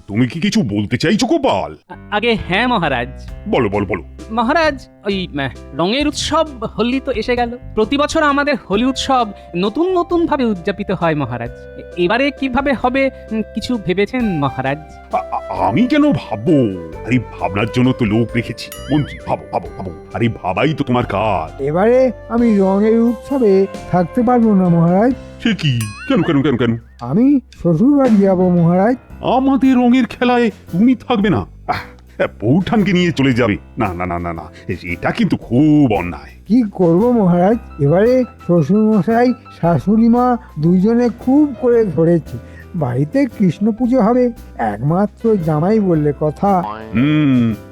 তুমি কি কিছু বলতে চাইছো গোপাল? আগে হ্যাঁ মহারাজ। বলো বলো বলো। মহারাজ ওই রঙের উৎসব হোলি তো এসে গেল। প্রতি বছর আমাদের হোলি উৎসব নতুন নতুন ভাবে উদযাপিত হয় মহারাজ। এবারে কিভাবে হবে কিছু ভেবেছেন মহারাজ? আমি কেন ভাববো? আরে ভাবনার জন্য তো লোক রেখেছি। মন্ত্রী ভাবো ভাবো ভাবো, আরে ভাবাই তো তোমার কাজ। এবারে আমি রঙের উৎসবে থাকতে পারবো না মহারাজ। সে কি? কেন কেন কেন কেন? আমি শ্বশুর বাড়ি যাবো মহারাজ। আমাদের রঙের খেলায় তুমি থাকবে না? বউঠানকে নিয়ে চলে যাবে? না না না না না, এটা কিন্তু খুব অন্যায়। কি করব মহারাজ, এবারে শ্বশুর মশাই শাশুড়ি মা দুজনে খুব করে ধরেছে। বাড়িতে কৃষ্ণ পুজো হবে, একমাত্র জামাই বললে কথা।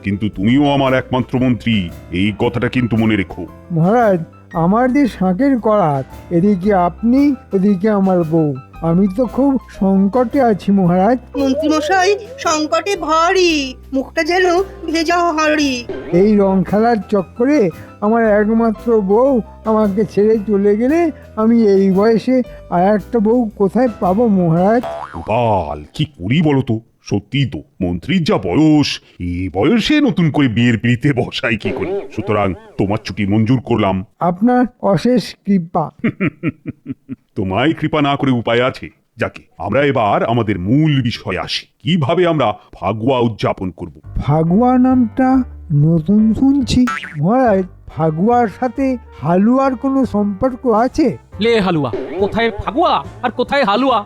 কিন্তু তুমিও আমার একমাত্র মন্ত্রী, এই কথাটা কিন্তু মনে রেখো। মহারাজ, আমার যে শাঁখের করাত, এদিকে আপনি ওদিকে আমার বউ, আমি তো খুব সংকটে আছি মহারাজ। মন্ত্রীমশাই সংকটে ভারী, মুখটা যেন ভেজা হাঁড়ি। এই রং খেলার চক্করে আমার একমাত্র বউ আমাকে ছেড়ে চলে গেলে আমি এই বয়সে আর একটা বউ কোথায় পাবো মহারাজ? গোপাল, কি করি বলো তো? সত্যি তো, মন্ত্রীর যা বয়স, এই বয়সে নতুন করে বিয়ের পিড়িতে বসাই কি করি? সুতরাং তোমার ছুটি মঞ্জুর করলাম। আপনার অশেষ কৃপা। তোমায় কৃপা না করে উপায় আছে? যাকে আমরা এবার আমাদের মূল বিষয়ে আসি। কিভাবে আমরা ফাগুয়া উদযাপন করব? ফাগুয়া নামটা নতুন শুনছি মহারাজ। ফাগুয়ার সাথে হালুয়ার কোনো সম্পর্ক আছে? লে হালুয়া কোথায়? ফাগুয়া আর কোথায় হালুয়া?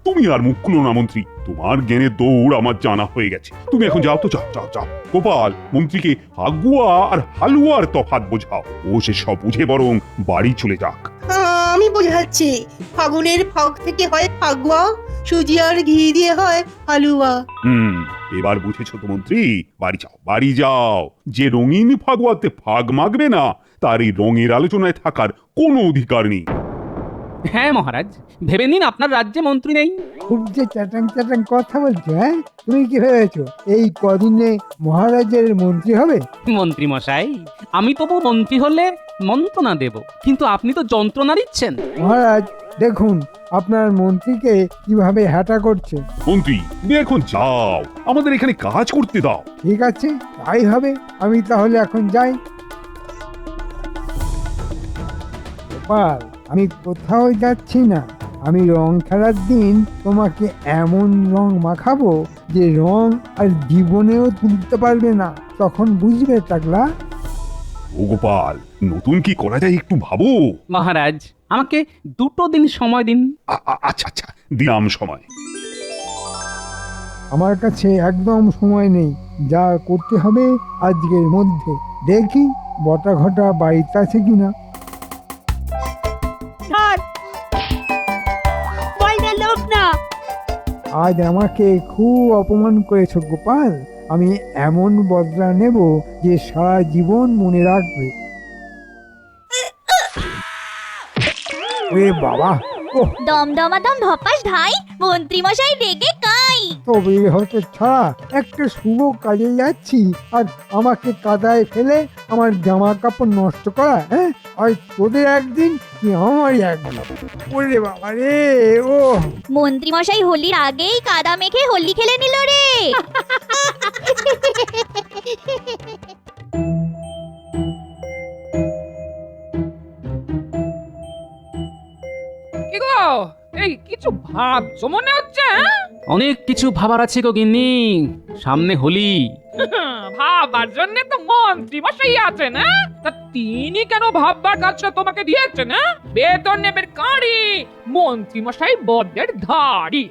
তুমি আর মুখ খুলো না মন্ত্রী, তোমার জ্ঞানের দৌড় আমার জানা হয়ে গেছে। তুমি এখন যাও তো, যাও যাও যাও। গোপাল, মন্ত্রীকে ফাগুয়া আর হালুয়ার তফাৎ বোঝাও। ও সে সব বুঝে বরং বাড়ি চলে যাক। আমি বোঝাচ্ছি, ফাগুনের ফাগ থেকে হয় ফাগুয়া, সুজি আর ঘি দিয়ে হয় হালুয়া। এবার বুঝেছো তো মন্ত্রী? বাড়ি যাও, বাড়ি যাও। যে রঙিন ফাগুয়াতে ফাগ মাগবে না, তার এই রঙের আলোচনায় থাকার কোনো অধিকার নেই। হ্যাঁ মহারাজ, ভেবে নিন আপনার রাজ্যে মন্ত্রী নেই। খুব যে চ্যাটাং চ্যাটাং কথা বলছো, হ্যাঁ? তুমি কি ভেবেছো এই কদিনে মহারাজের মন্ত্রী হবে? মন্ত্রী মশাই, আমি তবু মন্ত্রী হলে মন্ত্রণা দেব, কিন্তু আপনি তো যন্ত্রণা দিচ্ছেন। মহারাজ দেখুন আপনার মন্ত্রীকে কিভাবে হ্যাটা করছে। মন্ত্রী, তুমি এখন যাও, আমাদের এখানে কাজ করতে দাও। ঠিক আছে, তাই হবে। আমি তাহলে এখন যাই। গোপাল, আমি কোথাও যাচ্ছি না। আমি রং খেলার দিন তোমাকে এমন রং মাখাবো যে রং আর জীবনেও তুলতে পারবে না। তখন বুঝবে টাকলা। ও গোপাল, নতুন কি করা যায় একটু ভাবো। মহারাজ, আমাকে 2 দিন সময় দিন। আচ্ছা আচ্ছা, দিলাম সময়। আমার কাছে একদম সময় নেই, যা করতে হবে আজকের মধ্যে। দেখি বটা ঘটা বাড়িতে আছে কিনা। আজ আমাকে খুব অপমান করেছো গোপাল। আমি এমন বদলা নেব যে সারা জীবন মনে রাখবে। ওরে বাবা, দমদমাদম ধপাস ধাই, মন্ত্রী মশাই রেগে কাই। তবে হয়তো ছাড়া একটা শুভ কাজে যাচ্ছি আর আমাকে কাদায় ফেলে আমার জামা কাপড় নষ্ট করা, হ্যাঁ? আর তোদের একদিন কি আমারই একদিন। ওরে বাবা রে, ও মন্ত্রী মশাই হোলির আগেই কাদা মেখে হোলি খেলে নিল রে। কি গো, এই কিছু ভাবছো মনে হচ্ছে? অনেক কিছু ভাবার আছে গো গিন্নি, সামনে হোলি। ভাবার জন্য তো মন্ত্রী মশাই আছেন, তা তিনি কেন ভাববার কাজটা তোমাকে দিয়েছেন? বেতন নেবেন কারি, মন্ত্রী মশাই বড্ডের ধাড়ি।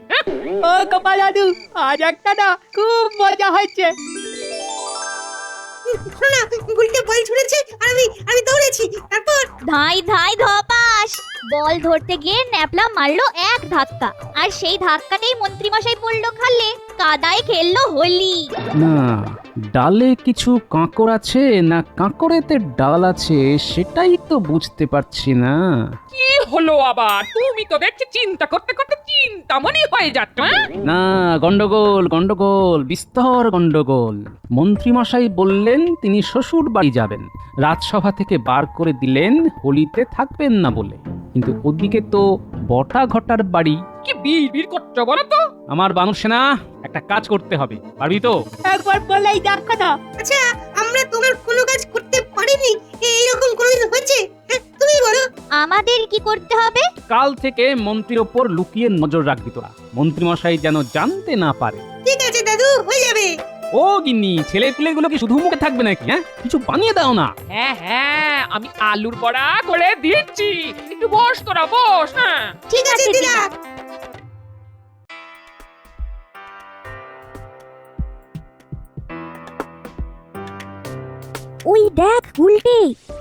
ও গোপাল দাদু, আজ একটা না খুব মজা হয়েছে। শোনা, গুলটে বল ছুঁড়েছে আর আমি দৌড়েছি। তারপর ধাই ধাই ধপাস, বল ধরতে গিয়ে ন্যাপলা মারলো এক ধাক্কা, আর সেই ধাক্কাতেই মন্ত্রী মশাই পড়লো খালে, কাদায় খেললো হোলি। না, ডালে কিছু কাঁকড় আছে না কাঁকড়েতে ডাল আছে, সেটাই তো বুঝতে পারছি না। কি হলো আবার? তুমি তো দেখছি চিন্তা করতে করতে চিন্তামণি হয়ে যাচ্ছ। না, গন্ডগোল গন্ডগোল, বিস্তর গন্ডগোল। মন্ত্রীমশাই বললেন তিনি শ্বশুর বাড়ি যাবেন, রাজসভা থেকে বার করে দিলেন হোলিতে থাকবেন না বলে। কিন্তু ওদিকে তো বটা ঘটার বাড়ি কি বিড় করছো বলো তো? আমার বানর সেনা একটা কাজ করতে হবে, পারবি তো? একবার বলেই দেখো না। আচ্ছা, আমরা তোমার কোনো কাজ করতে পারিনি এইরকম কোনোদিন হয়েছে? হ্যাঁ, তুমি বলো। আমাদের কি করতে হবে? কাল থেকে মন্ত্রীর ওপর লুকিয়ে নজর রাখবি তোরা, মন্ত্রীমশাই যেন জানতে না পারে। ঠিক আছে দাদু, হয়ে যাবে। ও গিন্নি, ছেলে পিলেগুলো কি শুধু মুখে থাকবে নাকি? হ্যাঁ, কিছু বানিয়ে দাও না। হ্যাঁ, আমি আলুর বড়া করে দিচ্ছি, একটু বস তোরা বস। হ্যাঁ, ঠিক আছে দিদা। ওই দেখ উল্টে,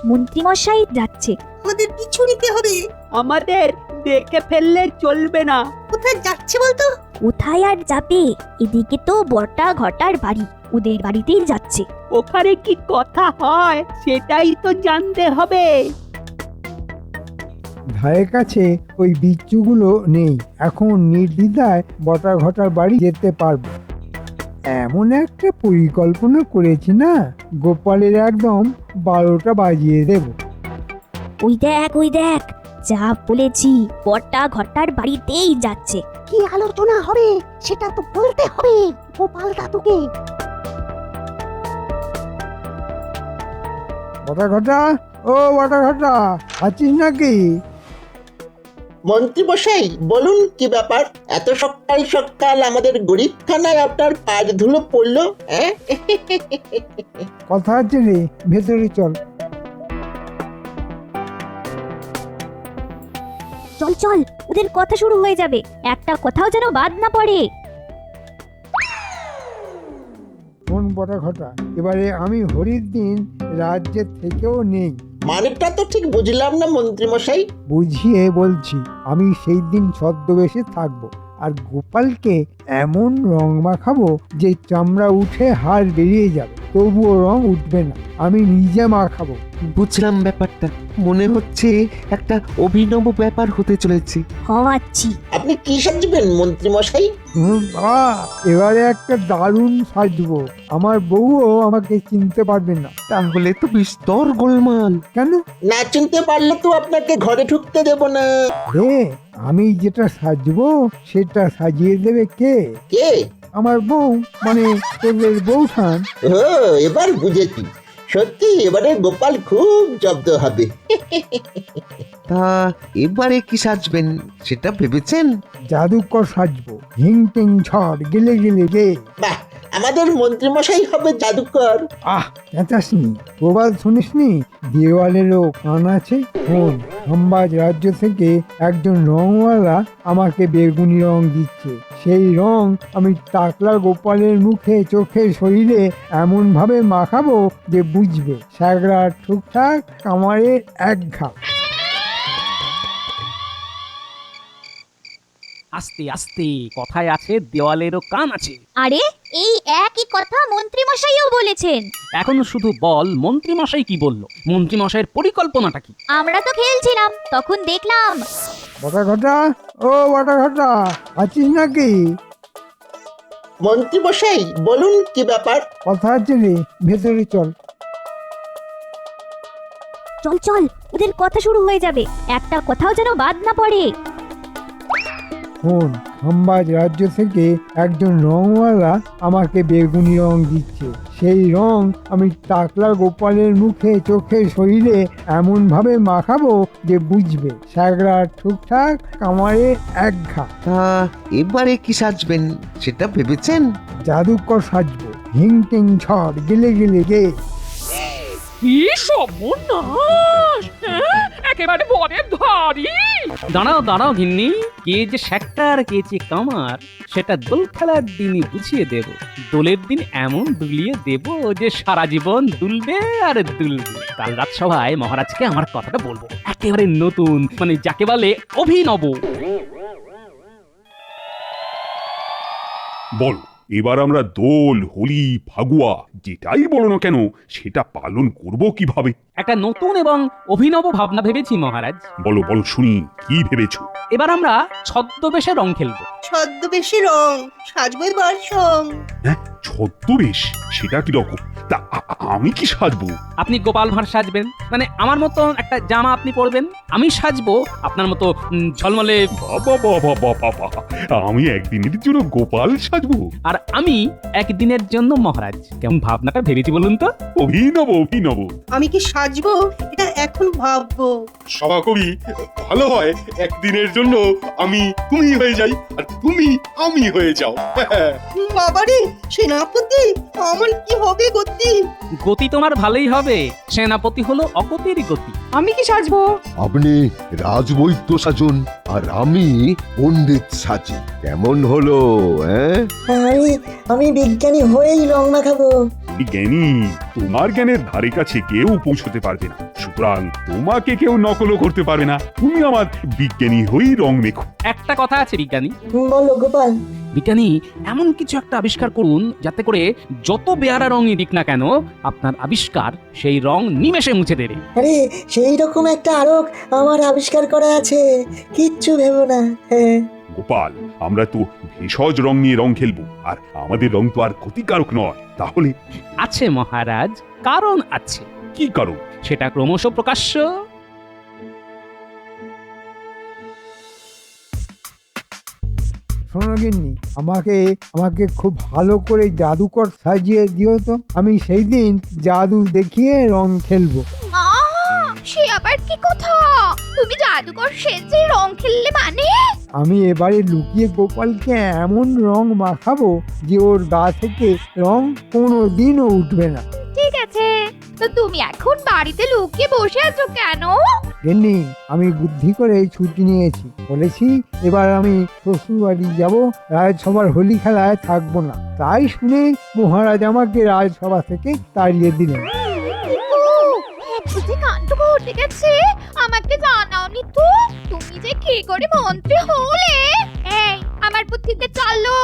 মন্ত্রীমশাই যাচ্ছে। আমাদের পিছু নিতে হবে। আমাদের দেখে ফেললে চলবে না। কোথায় যাচ্ছে বলতো? কোথায় আর যাবে? এদিকে তো বটা ঘটার বাড়ি, ওদের বাড়িতেই যাচ্ছে। ওখানে কি কথা হয় সেটাই তো জানতে হবে। ধারে কাছে ওই বিচ্ছুগুলো নেই, এখন নির্দ্বিধায় বটা ঘটার বাড়ি যেতে পারবো। এমন একটা পরিকল্পনা করেছি না, গোপালের একদম 12টা বাজিয়ে দেব। ওই দেখ, যা বলেছি, বটা ঘটার বাড়িতেই যাচ্ছে। কি আলোচনা হবে সেটা তো বলতে হবে গোপাল দাদুকে। বটা ঘটা, ও বটা ঘটা, আছিস নাকি? মন্ত্রী মশাই বলুন কি ব্যাপার? এত সকাল সকাল আমাদের গরিবখানায় আপনার পায়ের ধুলো পড়লো? হ্যাঁ, কথা আছে রে, ভেতরে চল। চল চল, ওদের কথা শুরু হয়ে যাবে, একটা কথাও যেন বাদ না পড়ে। কোন বটা ঘটা, এবারে আমি হরির দিন রাজ্যের থেকেও নেই। মানেটা তো ঠিক বুঝলাম না মন্ত্রী মশাই। বুঝিয়ে বলছি, আমি সেই দিন ছদ্মবেশে থাকবো আর গোপালকে এমন রং মাখাবো যে চামড়া উঠে হাড় বেরিয়ে যাবে, তবুও রং উঠবে না। আমি নিজে মাখাবো। বুঝলাম ব্যাপারটা, মনে হচ্ছে একটা অভিনব ব্যাপার হতে চলেছে। হওয়াচ্ছি। আপনি কি সাজবেন মন্ত্রী মশাই? বাবা, এবারে একটা দারুণ সাজবো, আমার বউও আমাকে চিনতে পারবে না। তাহলে তো বিস্তর গোলমাল। কেন না চিনতে পারলে তো আপনাকে ঘরে ঢুকতে দেব না। রে, আমি যেটা সাজবো সেটা সাজিয়ে দেবে কে? কে? আমার বউ, মানে তোদের বউঠান। ও, এবার বুঝেছি। সত্যি এবারে গোপাল খুব জব্দ হবে। তা এবারে কি সাজবেন সেটা ভেবেছেন? জাদুকর সাজবো, হিং টিং ঝড় গেলে গেলে গে। বাহ, আমাদের মন্ত্রী মশাই হবে জাদুকর। আহ, চেঁচাসনি, প্রবাদ শুনিসনি? দেওয়ালেরও কান আছে। শোন, হাম্বাজ রাজ্য থেকে একজন রংওয়ালা আমাকে বেগুনি রং দিচ্ছে। সেই রং আমি টাকলা গোপালের মুখে, চোখে, শরীরে এমন ভাবে মাখাবো যে বুঝবে স্যাগরা ঠুকঠাক, কামারে এক ঘা। আস্তে আস্তে, কথায় আছে দেওয়ালেরও কান আছে। আরে, এই একই কথা মন্ত্রীমশাইও বলেছেন। এখন শুধু বল মন্ত্রীমশাই কি বললো, মন্ত্রীমশাইয়ের পরিকল্পনাটা কি? আমরা তো খেলছিলাম, তখন দেখলাম। বটা ঘটা, ও বটা ঘটা, আছিস নাকি? মন্ত্রী মশাই বলুন কি ব্যাপার? কথা আছে রে, ভেতরে চল। চল চল, ওদের কথা শুরু হয়ে যাবে, একটা কথাও যেন বাদ না পড়ে। শোন, হাম্বাজ রাজ্য থেকে একজন রংওয়ালা আমাকে বেগুনি রং দিচ্ছে। সেই রং আমি টাকলা গোপালের মুখে, চোখে, শরীরে এমন ভাবে মাখাবো যে বুঝবে স্যাগরা ঠুকঠাক, কামারে এক ঘা। তা এবারে কি সাজবেন সেটা ভেবেছেন? জাদুকর সাজবো, হিং টিং ঝড় গেলে গেলে গে। কি সর্বনাশ! হ্যাঁ, একেবারে বনের ধারি। দাঁড়াও দাঁড়াও ঘিন্নি, কে যে শ্যাক্টার কে যে কামার সেটা দোল খেলার দিনই বুঝিয়ে দেব। দোলের দিন এমন দুলিয়ে দেব যে সারা জীবন দুলবে আর দুলবে। কাল রাজসভায় মহারাজকে আমার কথাটা বলবো, একেবারে নতুন, মানে যাকে বলে অভিনব। বল, এবার আমরা দোল, হোলি, ফাগুয়া যেটাই বলো না কেন সেটা পালন করব কিভাবে? একটা নতুন এবং অভিনব ভাবনা ভেবেছি মহারাজ। বলো বলো শুনি, কি ভেবেছো? এবার আমরা ছদ্মবেশে রং খেলবো। ছদ্মবেশী রং সাজবো এবার সং। হ্যাঁ, ছদ্মবেশ, সেটা কি রকম? তা আমি কি সাজবো? আপনি গোপাল ভাঁড় সাজবেন, মানে আমার মতো একটা জামা আপনি পরবেন। আমি সাজবো আপনার মতো ঝলমলে, বাবা বাবা বাবা বাবা, আমি একদিনের জন্য গোপাল সাজবো? আর আমি একদিনের জন্য মহারাজ। কেমন ভাবনাটা ভেবেছি বলুন তো? অভিনব অভিনব। আমি কি সাজবো এটা এখন ভাববো। সভাকবি, ভালো হয় একদিনের জন্য আমি তুমি হয়ে যাই আর তুমি আমি হয়ে যাও। বাবারে সেনাপতি, আমার কি হবে গতি? গতি তোমার ভালোই হবে, সেনাপতি হলো অগতির গতি। আমি কি সাজবো? আপনি রাজবৈদ্য সাজুন আর আমি পণ্ডিত সাজি। কেমন হলো? আমি বিজ্ঞানী হয়েই রং মাখাবো। তুমি জ্ঞানী, তোমার জ্ঞানের ধারে কাছে কেউ পৌঁছতে পারবে না, সুতরাং তোমাকে কেউ নকলও করতে পারবে না। তুমি আমার বিজ্ঞানী হয়েই রং মেখো। একটা কথা আছে বিজ্ঞানী, বলো গোপাল। বিজ্ঞানী এমন কিছু একটা আবিষ্কার করুন যাতে করে যত বেয়ারা রঙই দিক না কেন আপনার আবিষ্কার সেই রং নিমেষে মুছে দেবে। আরে সেই রকম একটা আরক আমার আবিষ্কার করা আছে, কিচ্ছু ভেবো না। গোপাল, আমরা তো ভেষজ রং নিয়ে রং খেলবো, আর আমাদের রং তো আর ক্ষতিকারক নয়। তাহলে? আছে মহারাজ, কারণ আছে। কি কারণ? সেটা ক্রমশ প্রকাশ্য। শোনো গিন্নি, আমাকে খুব ভালো করে জাদুকর সাজিয়ে দিও তো। আমি সেই দিন জাদু দেখিয়ে রং খেলবো। সে আবার কি কথা? তুমি জাদুকর সেজে রং খেললে মানে? আমি এবারে লুকিয়ে গোপালকে এমন রং মাখাবো যে ওর গা থেকে রং কোনোদিনও উঠবে না। ঠিক আছে, তো তুমি এখন বাড়িতে লুকিয়ে বসে আছো কেন? গিন্নি, আমি বুদ্ধি করে ছুটি নিয়েছি। বলেছি এবার আমি শ্বশুর বাড়ি যাবো, রাজসভার হোলি খেলায় থাকবো না। তাই শুনে মহারাজ আমাকে রাজসভা থেকে তাড়িয়ে দিলেন। বুঝি কাণ্ড ঘটে গেছে, আমাকে জানাওনি তো। তুমি যে কি করে মন্ত্রী হলে? এই আমার বুদ্ধিতে চলো,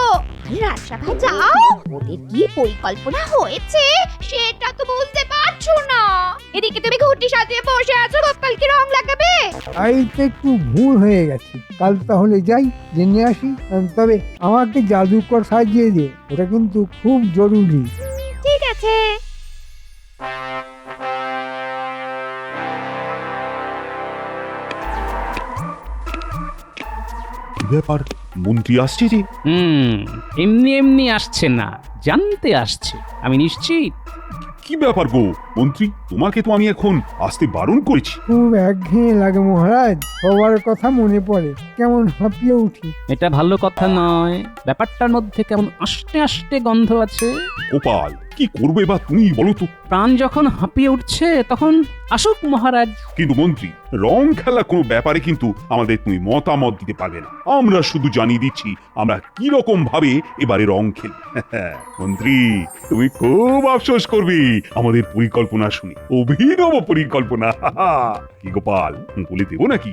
রাজসভায় যাও। ওদের কি পরিকল্পনা হয়েছে সেটা তো বুঝতে পারছো না। এদিকে তুমি ঘুটি সাজিয়ে বসে আছো, গোপালকে রং লাগাবে। তাই তো একটু ভুল হয়ে গেছে। কাল তাহলে যাই, জেনে আসি। তবে আমাকে জাদুকর সাজিয়ে দে, ওটা কিন্তু খুব জরুরি। ঠিক আছে। ব্যাপার, মন্ত্রী আসছে যে? এমনি এমনি আসছে না, জানতে আসছে। আমি নিশ্চিত। কি ব্যাপার গো মন্ত্রী, তোমাকে তো আমি এখন আসতে বারণ করেছি। খুব একঘেয়ে লাগে মহারাজ, সবার কথা মনে পড়ে, কেমন হাঁপিয়ে উঠি। এটা ভালো কথা নয়, ব্যাপারটার মধ্যে কেমন আষ্টে আষ্টে গন্ধ আছে। গোপাল, কি করবে বা তুমি বলো তো? প্রাণ যখন হাঁপিয়ে উঠছে তখন আসুক মহারাজ। কিন্তু মন্ত্রী, রং খেলা কোনো ব্যাপারে কিন্তু আমাদের তুমি মতামত দিতে পারবে না। আমরা শুধু জানিয়ে দিচ্ছি আমরা কি রকম ভাবে এবারে রং খেলব। মন্ত্রী, তুমি খুব আফসোস করবে আমাদের পরিকল্পনা শুনে, অভিনব পরিকল্পনা। কি গোপাল, বলে দেবো নাকি?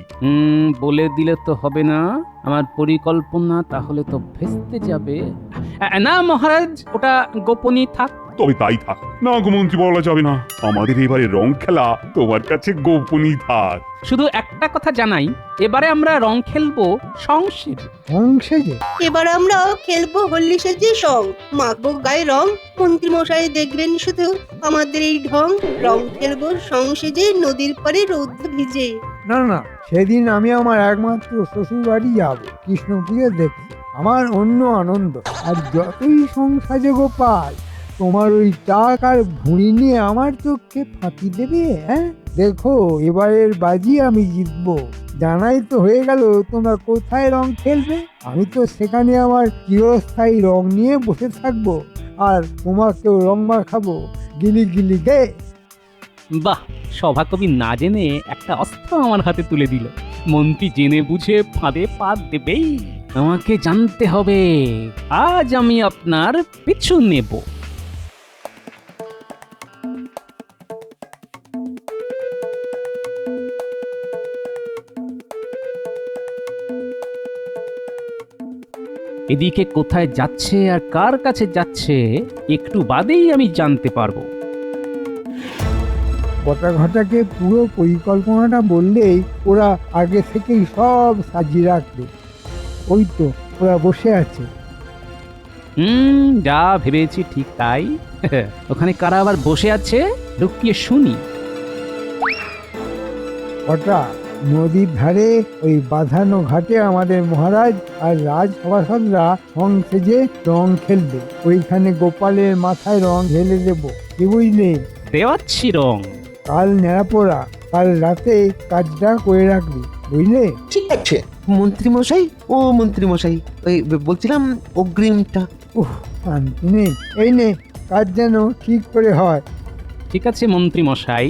বলে দিলে তো হবে না, আমার পরিকল্পনা তাহলে তো ভেস্তে যাবে। না মহারাজ, ওটা গোপনই থাক। তবে তাই থাক। না গো মন্ত্রী, বলা যাবে না। আমাদের এবারে রং খেলা তোমার কাছে গোপনই থাক। শুধু একটা কথা জানাই, এবারে আমরা রং খেলবো সংসেজে। সংসেজে? এবার আমরা খেলবো হোলি সেজে সং, মাখবো গায়ে রং। মন্ত্রী মশাই দেখবেন শুধু আমাদের এই ঢং। রং খেলবো সংসেজে, নদীর পাড়ে রৌদ্র ভিজে। না না, সেদিন আমি আমার একমাত্র শ্বশুর বাড়ি যাবো কৃষ্ণপ্রিয় দেখতে। আমার অন্য আনন্দ। আর যতই সংসাজে গোপাল, তোমার ওই টাক আর ভুঁড়ি নিয়ে আমার চোখে ফাঁকি দেবে? হ্যাঁ, দেখো এবারের বাজি আমি জিতবো। জানাই তো হয়ে গেল তোমরা কোথায় রং খেলবে। আমি তো সেখানে আমার চিরস্থায়ী রং নিয়ে বসে থাকবো, আর তোমাকেও রং মাখাবো। গিলি গিলি গে। বাহ, সভাকবি না জেনে একটা অস্ত্র আমার হাতে তুলে দিল। মন্ত্রী জেনে বুঝে ফাঁদে পা দেবেই। আমাকে জানতে হবে, আজ আমি আপনার পিছু নেব। এদিকে কোথায় যাচ্ছে আর কার কাছে যাচ্ছে একটু বাদেই আমি জানতে পারবো। বটাঘটাকে পুরো পরিকল্পনাটা বললেই ওরা আগে থেকেই সব সাজিয়ে রাখবে। ওই তো ওরা বসে আছে। যা ভেবেছি ঠিক তাই। ওখানে কারা আবার বসে আছে লুকিয়ে শুনি। ওটা নদীর ধারে ওই বাঁধানো ঘাটে আমাদের মহারাজ আর রাজসভাসদরা রং সেজে রং খেলবে। ওইখানে গোপালের মাথায় রং ঢেলে দেবো, কি বুঝলে? দেওয়াচ্ছি রং। কাল নেড়াপোড়া, কাল রাতে কাজটা করে রাখবি, বুঝলে? ঠিক আছে। মন্ত্রী মশাই, ও মন্ত্রী মশাই, ওই বলছিলাম অগ্রিমটা। শান্তি নেই। এই নে, কাজ যেন ঠিক করে হয়। ঠিক আছে মন্ত্রী মশাই।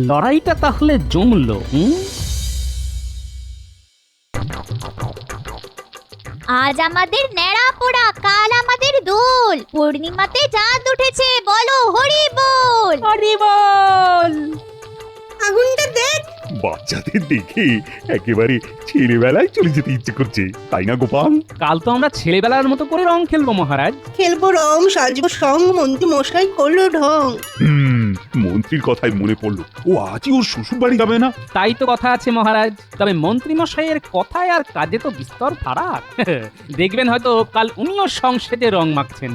লড়াইটা তাহলে জমলো। আজ আমাদের ন্যাড়া পোড়া, কাল আমাদের দোল। পূর্ণিমাতে চাঁদ উঠেছে, বলো হরি বল। হরি বল। আগুনটা দেখ। বাচ্চাদের দেখে একেবারে ছেলেবেলায় চলে যেতে ইচ্ছে করছে, তাই না গোপাল? কাল তো আমরা ছেলেবেলার মতো করে রং খেলবো মহারাজ। খেলবো রং, সাজবো সং, মন্ত্রী মশাই করলো ঢং। মন্ত্রীর কথাই মনে পড়লো, ও আজই ওর শ্বশুর বাড়ি যাবে না? তাই তো কথা আছে মহারাজ। তবে মন্ত্রী মশাইয়ের কথায় আর কাজে তো বিস্তর ফারাক। দেখবেন হয়তো কাল উনিও সংসদে রং মাখছেন।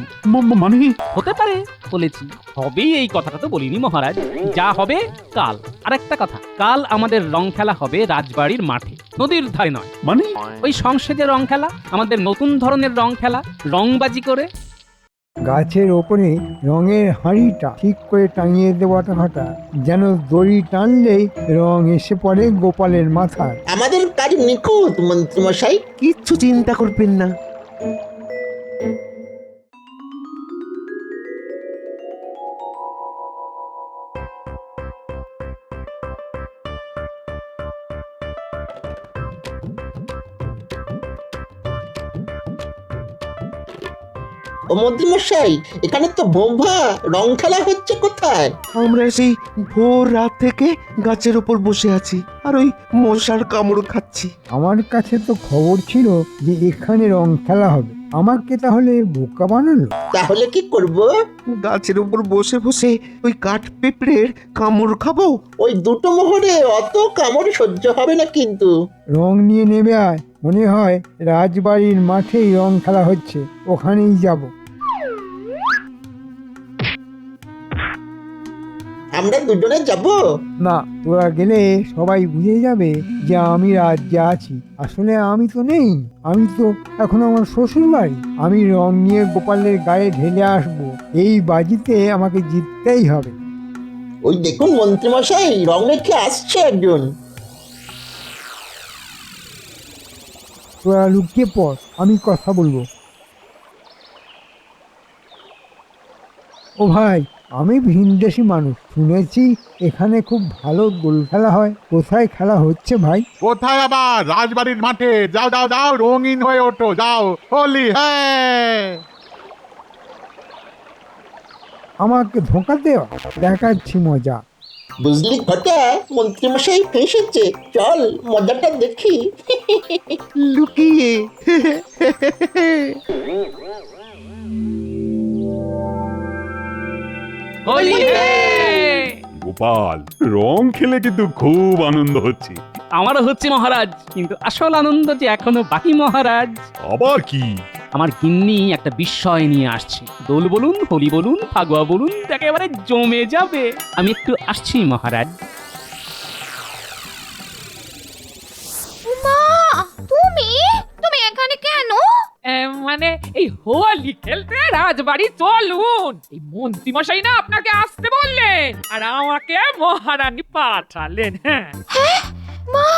মানে? হতে পারে, বলেছি। হবেই এই কথাটা তো বলিনি মহারাজ। যা হবে কাল। আরেকটা কথা, কাল আমাদের রং খেলা হবে রাজবাড়ির মাঠে, নদীর ধারে নয়। মানে? ওই সংসদে রং খেলা, আমাদের নতুন ধরনের রং খেলা, রংবাজি করে। গাছের ওপরে রঙের হাঁড়িটা ঠিক করে টাঙিয়ে দেওয়াটা ঘটা, যেন দড়ি টানলেই রং এসে পড়ে গোপালের মাথায়। আমাদের কাজ নিখুঁত মন্ত্রী মশাই। কিচ্ছু চিন্তা করবেন না। ও মন্ত্রী মশাই, এখানে তো বোম্বা, রং খেলা হচ্ছে কোথায়? আমরা সেই ভোর রাত থেকে গাছের ওপর বসে আছি আর ওই মশার কামড় খাচ্ছি। আমার কাছে তো খবর ছিল যে এখানে রং খেলা হবে, আমাকে তাহলে বোকা বানালো। তাহলে কি করব? গাছের ওপর বসে বসে ওই কাঠ পেঁপড়ের কামড় খাবো। ওই দুটো মোহরে অত কামড় সহ্য হবে না কিন্তু। রং নিয়ে নেমে আয়, মনে হয় রাজবাড়ির মাঠেই রং খেলা হচ্ছে, ওখানেই যাব। আমরা দুজনে যাব? না, তোরা গেলে সবাই বুঝে যাবে যে আমি রাজ্যে আছি। আসলে আমি তো নেই, আমি তো এখন আমার শ্বশুর বাড়ি। আমি রং নিয়ে গোপালের গায়ে ঢেলে আসবো, এই বাজিতে আমাকে জিততেই হবে। ওই দেখুন মন্ত্রী মশাই, রং মেখে আসছে একজন। তোরা লুকিয়ে পড়, আমি কথা বলবো। ও ভাই, আমি ভিনদেশি মানুষ, শুনেছি এখানে খুব ভালো দোল খেলা হয়। কোথায় খেলা হচ্ছে ভাই? কোথায় আবার? রাজবাড়ির মাঠে। যাও যাও যাও, রঙিন হয়ে ওঠো, যাও, হোলি হ্যাঁ। আমাকে ধোঁকা দেওয়া, দেখাচ্ছি মজা। বুঝলি ঘটা, মন্ত্রী মশাই ফেসেছে, চল মজাটা দেখি। লুকিয়ে। গোপাল, রং খেলে কিন্তু খুব আনন্দ হচ্ছে। আমারও হচ্ছে মহারাজ, কিন্তু আসল আনন্দ যে এখনো বাকি মহারাজ। আবার কি? আমার গিন্নি একটা বিস্ময় নিয়ে আসছে। দোল বলুন, হোলি বলুন, ফাগুয়া বলুন, একেবারে জমে যাবে। আমি একটু আসছি মহারাজ। মা, তুমি তুমি এখানে কেন? মানে এই হোলি খেলতে রাজবাড়ি চলুন। এই মন্ত্রী মশাই না আপনাকে আসতে বললেন, আর আমাকে মহারানী পাঠালেন। হ্যাঁ মা,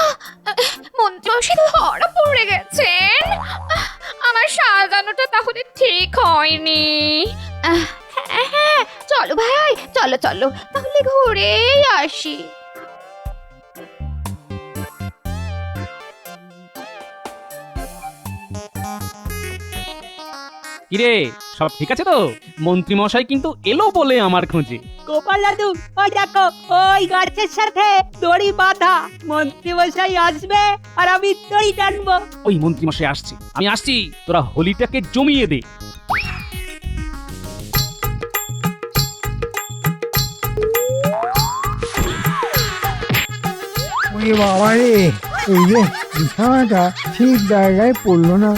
মন্ত্রী ধরা পড়ে গেছেন। আমার সাজানোটা তাহলে ঠিক হয়নি। হ্যাঁ, চলো ভাই, চলো চলো, তাহলে ঘুরেই আসি। কিরে, সব ঠিক আছে তো? মন্ত্রী মশাই কিন্তু এলো বলে আমার খোঁজে। গোপাল দাদু, ওই দেখো, ওই গাছের সাথে দড়ি বাঁধা। মন্ত্রী মশাই আসবে আর আমি দড়ি টানবো। ওই মন্ত্রী মশাই আসছে, আমি আসছি। তোরা হোলিটাকে জমিয়ে দে। ওরে বাবা রে, এই যে বিছানাটা ঠিক জায়গায় পড়লো না।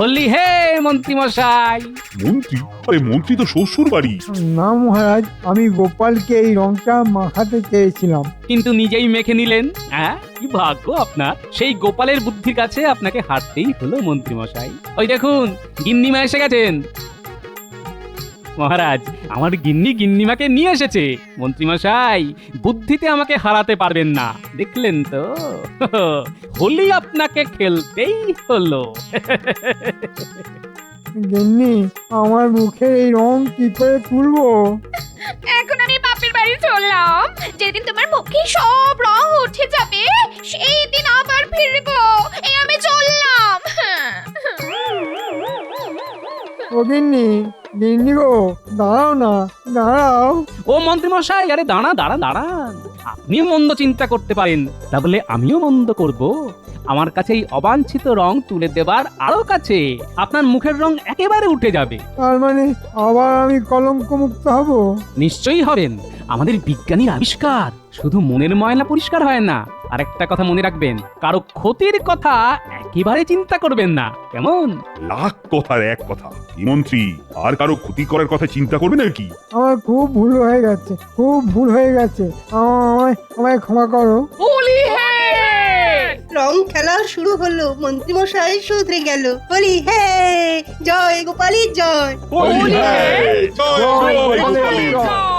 হোলি হে মন্ত্রী মশাই। মন্ত্রী? আরে মন্ত্রী তো শ্বশুর বাড়ি। না মহারাজ, আমি গোপালকে এই রংটা মাখাতে চেয়েছিলাম। কিন্তু নিজেই মেখে নিলেন। হ্যাঁ, কি ভাগ্য আপনার। সেই গোপালের বুদ্ধির কাছে আপনাকে হারতেই হলো মন্ত্রী মশাই। ওই দেখুন, গিন্নিমা এসে গেছেন। মহারাজ, আমার গিন্নিমাকে নিয়ে এসেছে। মন্ত্রী মশাই, বুদ্ধিতে আমাকে হারাতে পারবেন না, দেখলেন তো। হোলি আপনাকে খেলতেই হলো। গিন্নি, আমার মুখের এই রং কি করে তুলবো? এখন আমি বাপের বাড়ি চললাম। যেদিন তোমার মুখে সব রং উঠে যাবে সেই দিন আবার ফিরবো। এই আমি চললাম। ও গিন্নি, গিন্নি গো, দাঁড়াও না, দাঁড়াও। ও মন্ত্রী মশাই, আরে দাঁড়ান। আপনিও মন্দ চিন্তা করতে পারেন, তা বলে আমিও মন্দ করব? আমার কাছে এই অবাঞ্ছিত রং তুলে দেবার আরো কাছে আপনার মুখের রং একেবারে উঠে যাবে। তার মানে আবার আমি কলঙ্ক মুক্ত হব? নিশ্চয়ই হবেন। আমাদের বিজ্ঞানীর আবিষ্কার শুধু মনের ময়লা পরিষ্কার হয় না, আরেকটা কথা মনে রাখবেন, কারো ক্ষতির কথা একেবারে চিন্তা করবেন না, কেমন? লাখ কথার এক কথা। কি মন্ত্রী, আর কারো ক্ষতি করার কথা চিন্তা করবে নাকি? আমার খুব ভুল হয়ে গেছে, খুব ভুল হয়ে গেছে। আমায় ক্ষমা করো। হোলি হে! রং খেলা শুরু হলো, মন্ত্রী মশাই শুধরে গেল। হোলি হে, জয় গোপালের জয়। হোলি হে! জয় জয় জয় গোপালের গোপালের জয়। জয়।